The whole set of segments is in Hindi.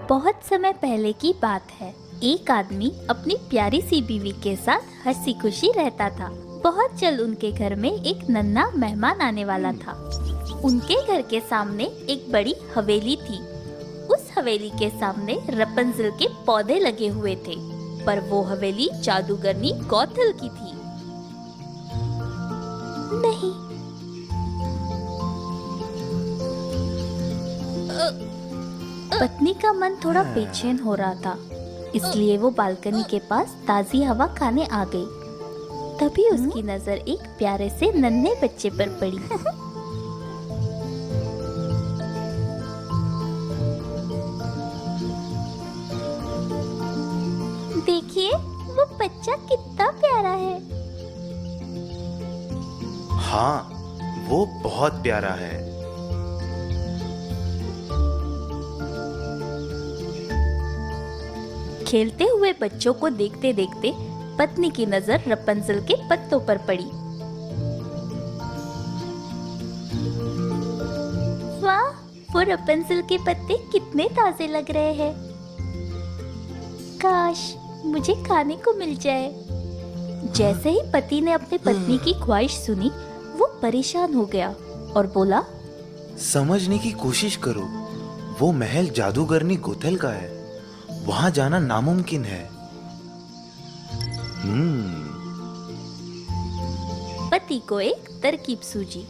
बहुत समय पहले की बात है। एक आदमी अपनी प्यारी सी बीवी के साथ हंसी खुशी रहता था। बहुत जल्द उनके घर में एक नन्हा मेहमान आने वाला था। उनके घर के सामने एक बड़ी हवेली थी। उस हवेली के सामने रपंजल के पौधे लगे हुए थे, पर वो हवेली जादूगरनी गौथल की थी। नहीं, पत्नी का मन थोड़ा बेचैन हो रहा था, इसलिए वो बालकनी के पास ताजी हवा खाने आ गई। तभी उसकी नजर एक प्यारे से नन्हे बच्चे पर पड़ी। देखिए, वो बच्चा कितना प्यारा है। हाँ, वो बहुत प्यारा है। खेलते हुए बच्चों को देखते देखते पत्नी की नजर रपंजल के पत्तों पर पड़ी। वाह, वो रपंजल के पत्ते कितने ताजे लग रहे हैं। काश मुझे खाने को मिल जाए। जैसे ही पति ने अपनी पत्नी की ख्वाहिश सुनी, वो परेशान हो गया और बोला, समझने की कोशिश करो, वो महल जादूगरनी गोथल का है। वहां जाना नामुमकिन है। पति को एक तरकीब सूझी।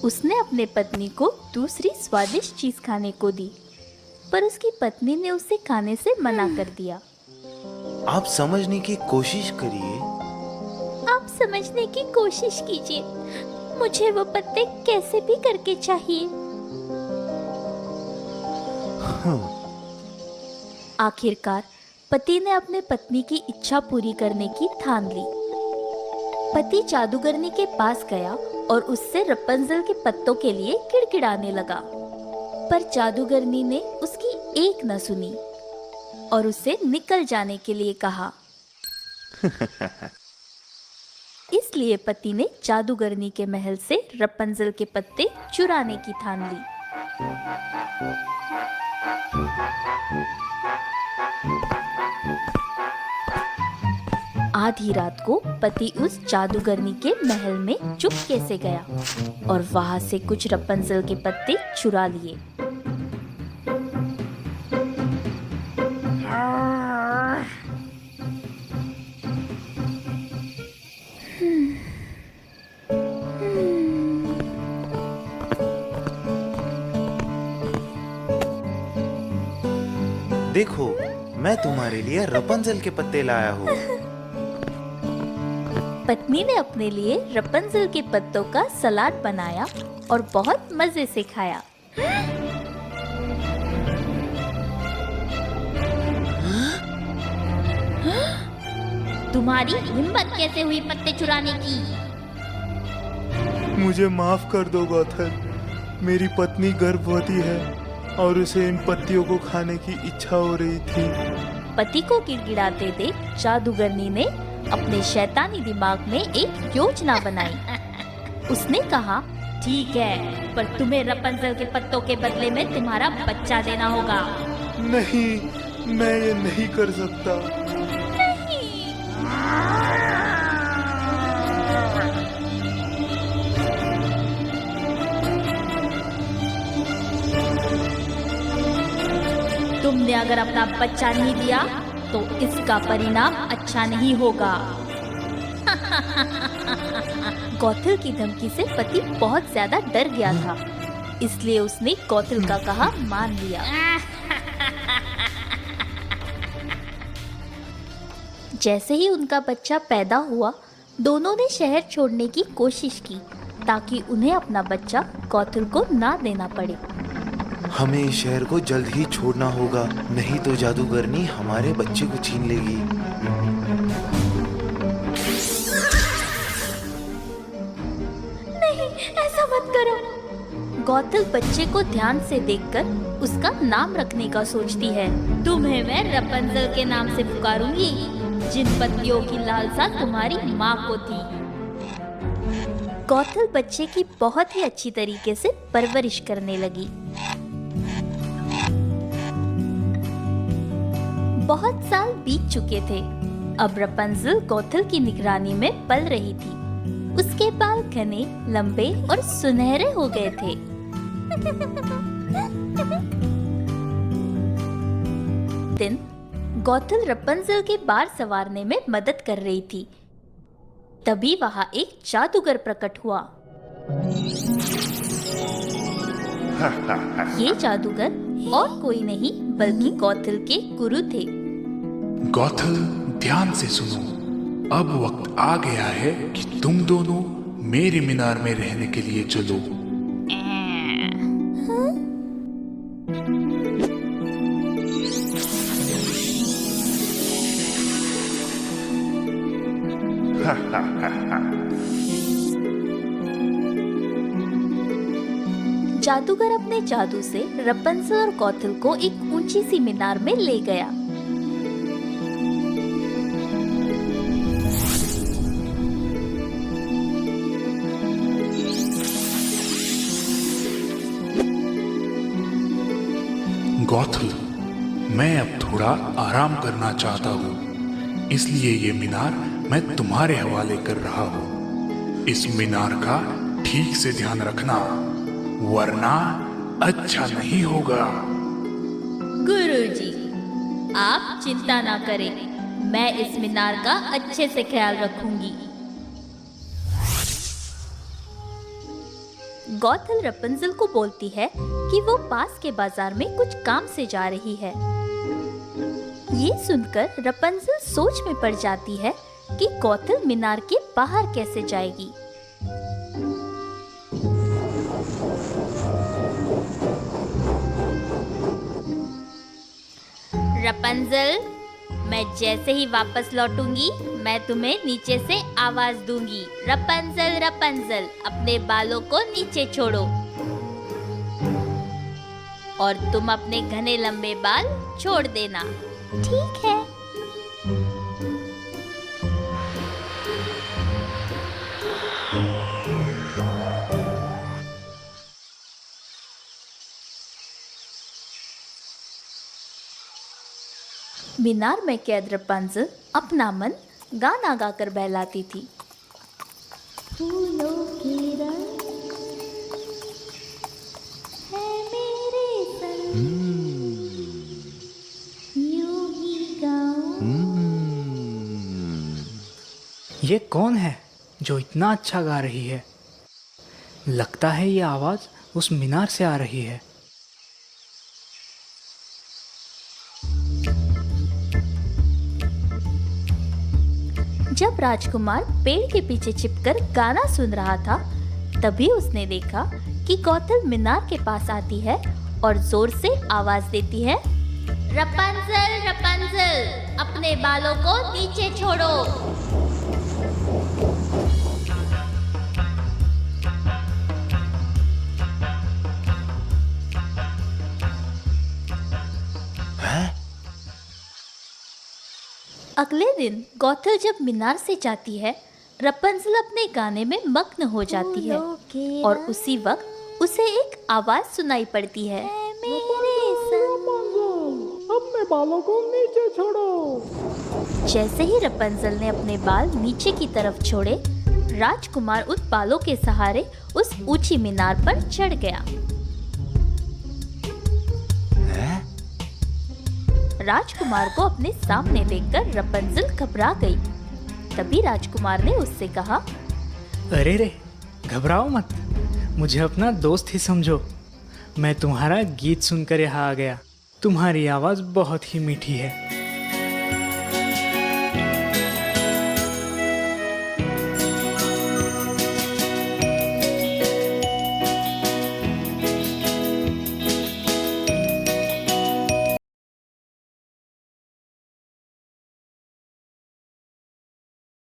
उसने अपने पत्नी को दूसरी स्वादिष्ट चीज खाने को दी, पर उसकी पत्नी ने उसे खाने से मना कर दिया। आप समझने की कोशिश करिए। आप समझने की कोशिश कीजिए। मुझे वो पत्ते कैसे भी करके चाहिए। आखिरकार पति ने अपने पत्नी की इच्छा पूरी करने की ठान ली। पति जादूगरनी के पास गया और उससे रपंजल के पत्तों के लिए किड़किड़ाने लगा, पर जादूगरनी ने उसकी एक न सुनी और उसे निकल जाने के लिए कहा। इसलिए पति ने जादूगरनी के महल से रपंजल के पत्ते चुराने की ठान ली। आधी रात को पति उस जादूगरनी के महल में चुपके से गया और वहां से कुछ रपंजल के पत्ते चुरा लिए। देखो, मैं तुम्हारे लिए रपंजल के पत्ते लाया हूँ। पत्नी ने अपने लिए रपंजल के पत्तों का सलाद बनाया और बहुत मजे से खाया। तुम्हारी हिम्मत कैसे हुई पत्ते चुराने की? मुझे माफ कर दो गौथल। मेरी पत्नी गर्भवती है और उसे इन पत्तियों को खाने की इच्छा हो रही थी। पति को गिड़गिड़ाते देख जादूगरनी ने अपने शैतानी दिमाग में एक योजना बनाई। उसने कहा, ठीक है, पर तुम्हें रपंजल के पत्तों के बदले में तुम्हारा बच्चा देना होगा। नहीं, मैं ये नहीं कर सकता। तुमने अगर अपना बच्चा नहीं दिया तो इसका परिणाम अच्छा नहीं होगा। गौथल की धमकी से पति बहुत ज्यादा डर गया था, इसलिए उसने गौथल का कहा मान लिया। जैसे ही उनका बच्चा पैदा हुआ, दोनों ने शहर छोड़ने की कोशिश की ताकि उन्हें अपना बच्चा गौथल को ना देना पड़े। हमें इस शहर को जल्द ही छोड़ना होगा, नहीं तो जादूगरनी हमारे बच्चे को छीन लेगी। नहीं, ऐसा मत करो। गौथल बच्चे को ध्यान से देखकर उसका नाम रखने का सोचती है। तुम्हें मैं रपंजल के नाम से पुकारूंगी, जिन पत्तियों की लालसा तुम्हारी माँ को थी। गौथल बच्चे की बहुत ही अच्छी तरीके से परवरिश करने लगी। बहुत साल बीत चुके थे। अब रपंजल गोथल की निगरानी में पल रही थी। उसके बाल घने, लंबे और सुनहरे हो गए थे। दिन गोथल रपंजल के बाल संवारने में मदद कर रही थी। तभी वहां एक जादूगर प्रकट हुआ। ये जादूगर और कोई नहीं बल्कि गोथल के गुरु थे। गोथल, ध्यान से सुनो। अब वक्त आ गया है कि तुम दोनों मेरे मीनार में रहने के लिए चलो। जादूगर अपने जादू से रपंजल और गोथल को एक ऊंची सी मीनार में ले गया। गोथल, मैं अब थोड़ा आराम करना चाहता हूँ, इसलिए ये मीनार मैं तुम्हारे हवाले कर रहा हूँ। इस मीनार का ठीक से ध्यान रखना, वरना अच्छा नहीं होगा। गुरुजी, आप चिंता ना करें, मैं इस मीनार का अच्छे से ख्याल रखूंगी। गोथल रपंजल को बोलती है कि वो पास के बाजार में कुछ काम से जा रही है। ये सुनकर रपंजल सोच में पड़ जाती है कि गोथल मीनार के बाहर कैसे जाएगी। रपंजल, मैं जैसे ही वापस लौटूंगी मैं तुम्हें नीचे से आवाज दूंगी। रपंजल, रपंजल, अपने बालों को नीचे छोड़ो। और तुम अपने घने लंबे बाल छोड़ देना। ठीक है। मीनार में कैद रपंजल अपना मन गाना गाकर बहलाती थी। फूलों की रंग है मेरे संग, यूं ही गाऊं। ये कौन है जो इतना अच्छा गा रही है? लगता है ये आवाज उस मीनार से आ रही है। जब राजकुमार पेड़ के पीछे छिपकर गाना सुन रहा था, तभी उसने देखा कि गोथल मीनार के पास आती है और जोर से आवाज देती है, रपंजल, रपंजल, अपने बालों को नीचे छोड़ो। अगले दिन गोथल जब मीनार से जाती है, रपंजल अपने गाने में मग्न हो जाती है और उसी वक्त उसे एक आवाज सुनाई पड़ती है, अपने बालों को नीचे छोड़ो। जैसे ही रपंजल ने अपने बाल नीचे की तरफ छोड़े, राजकुमार उन बालों के सहारे उस ऊंची मीनार पर चढ़ गया। राजकुमार को अपने सामने देखकर रपंजल घबरा गई। तभी राजकुमार ने उससे कहा, अरे रे, घबराओ मत, मुझे अपना दोस्त ही समझो। मैं तुम्हारा गीत सुनकर यहाँ आ गया। तुम्हारी आवाज बहुत ही मीठी है।